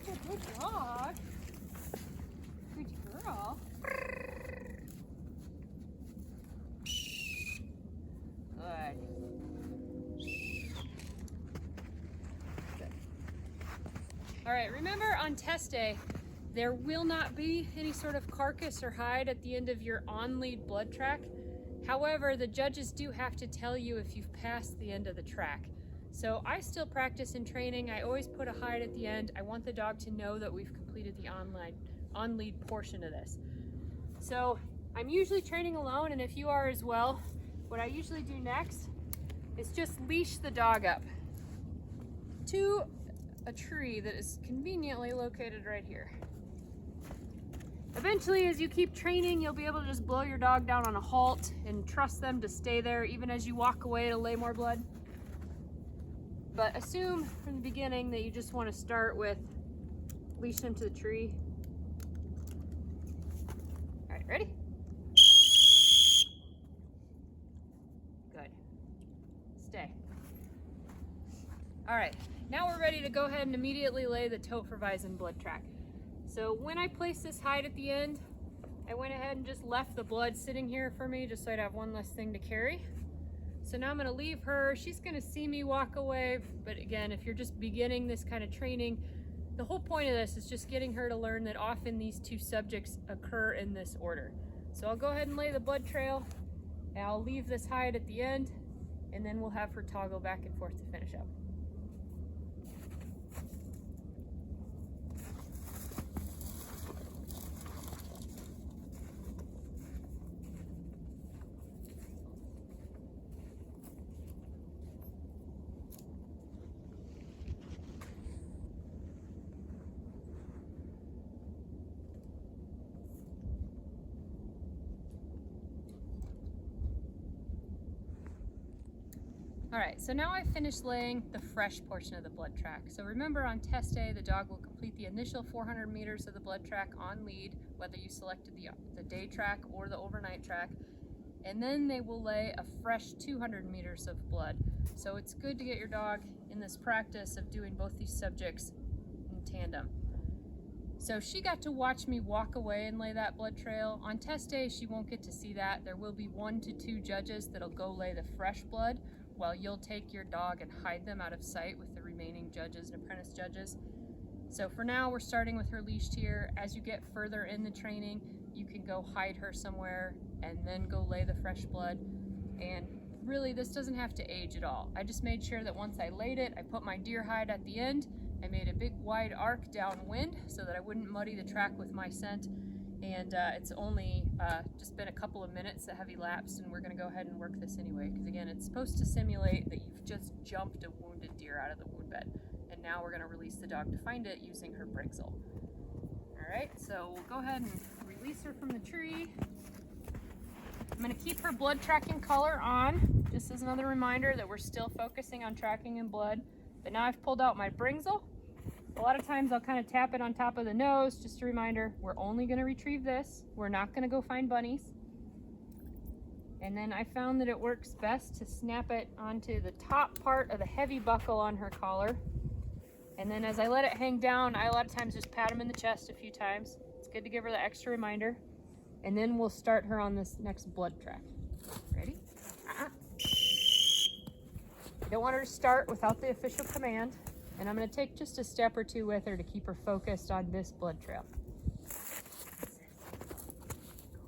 Good dog. Good girl. Good. Good. All right, remember on test day, there will not be any sort of carcass or hide at the end of your on-lead blood track. However, the judges do have to tell you if you've passed the end of the track. So I still practice in training. I always put a hide at the end. I want the dog to know that we've completed the on-lead portion of this. So I'm usually training alone, and if you are as well, what I usually do next is just leash the dog up to a tree that is conveniently located right here. Eventually, as you keep training, you'll be able to just blow your dog down on a halt and trust them to stay there even as you walk away to lay more blood. But assume from the beginning that you just want to start with leash them to the tree. All right, ready? Good. Stay. All right, now we're ready to go ahead and immediately lay the Totverwiesen blood track. So when I placed this hide at the end, I went ahead and just left the blood sitting here for me just so I'd have one less thing to carry. So now I'm gonna leave her. She's gonna see me walk away. But again, if you're just beginning this kind of training, the whole point of this is just getting her to learn that often these two subjects occur in this order. So I'll go ahead and lay the blood trail, and I'll leave this hide at the end, and then we'll have her toggle back and forth to finish up. All right, so now I've finished laying the fresh portion of the blood track. So remember, on test day, the dog will complete the initial 400 meters of the blood track on lead, whether you selected the day track or the overnight track, and then they will lay a fresh 200 meters of blood. So it's good to get your dog in this practice of doing both these subjects in tandem. So she got to watch me walk away and lay that blood trail. On test day, she won't get to see that. There will be 1 to 2 judges that'll go lay the fresh blood, while you'll take your dog and hide them out of sight with the remaining judges and apprentice judges. So for now, we're starting with her leashed here. As you get further in the training, you can go hide her somewhere and then go lay the fresh blood. And really, this doesn't have to age at all. I just made sure that once I laid it, I put my deer hide at the end. I made a big wide arc downwind so that I wouldn't muddy the track with my scent. And it's only just been a couple of minutes that have elapsed, and we're going to go ahead and work this anyway, because again, it's supposed to simulate that you've just jumped a wounded deer out of the wound bed, and now we're going to release the dog to find it using her bringsel. All right, so we'll go ahead and release her from the tree. I'm going to keep her blood tracking collar on, just as another reminder that we're still focusing on tracking in blood. But now I've pulled out my bringsel. A lot of times I'll kind of tap it on top of the nose, just a reminder, we're only going to retrieve this. We're not going to go find bunnies. And then I found that it works best to snap it onto the top part of the heavy buckle on her collar. And then as I let it hang down, I a lot of times just pat him in the chest a few times. It's good to give her the extra reminder. And then we'll start her on this next blood track. Ready? I don't want her to start without the official command. And I'm going to take just a step or two with her to keep her focused on this blood trail.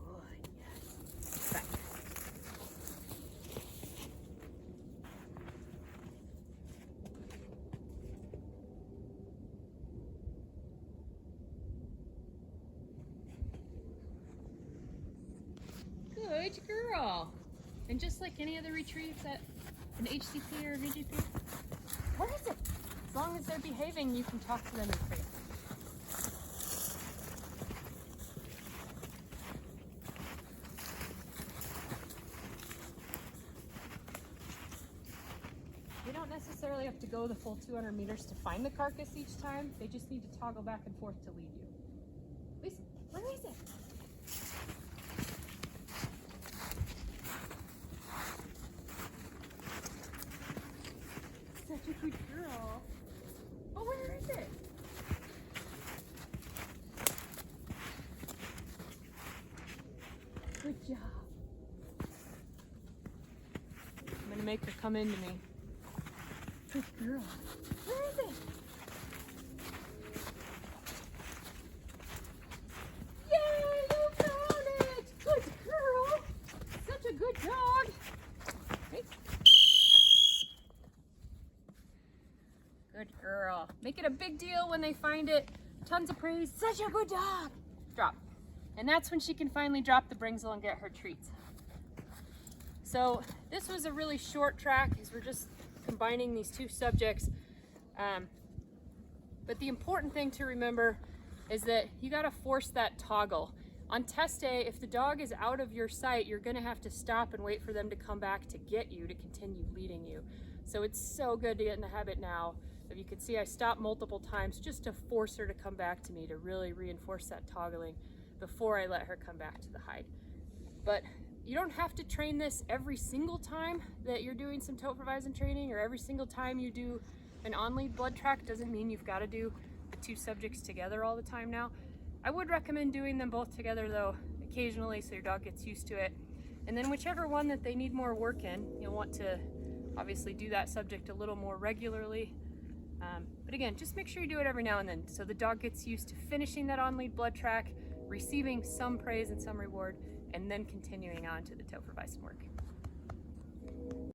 Good, yes. Back. Good girl. And just like any other retrieves at an HCP or a VGP, where is it? As long as they're behaving, you can talk to them and train. They don't necessarily have to go the full 200 meters to find the carcass each time. They just need to toggle back and forth to lead you. Lisa, where is it? Such a good girl. Oh, where is it? make her come into me. Good girl. Where is it? Yay, you found it! Good girl. Such a good dog. Hey. Good girl. Make it a big deal when they find it. Tons of praise. Such a good dog. Drop. And that's when she can finally drop the bringsel and get her treats. So this was a really short track because we're just combining these two subjects. But the important thing to remember is that you got to force that toggle. On test day, if the dog is out of your sight, you're going to have to stop and wait for them to come back to get you, to continue leading you. So it's so good to get in the habit now. If you can see, I stopped multiple times just to force her to come back to me, to really reinforce that toggling before I let her come back to the hide. But you don't have to train this every single time that you're doing some Totverweisen training, or every single time you do an on-lead blood track. Doesn't mean you've got to do the two subjects together all the time now. I would recommend doing them both together though, occasionally, so your dog gets used to it. And then whichever one that they need more work in, you'll want to obviously do that subject a little more regularly. But again, just make sure you do it every now and then so the dog gets used to finishing that on-lead blood track, receiving some praise and some reward, and then continuing on to the Totverweisen work.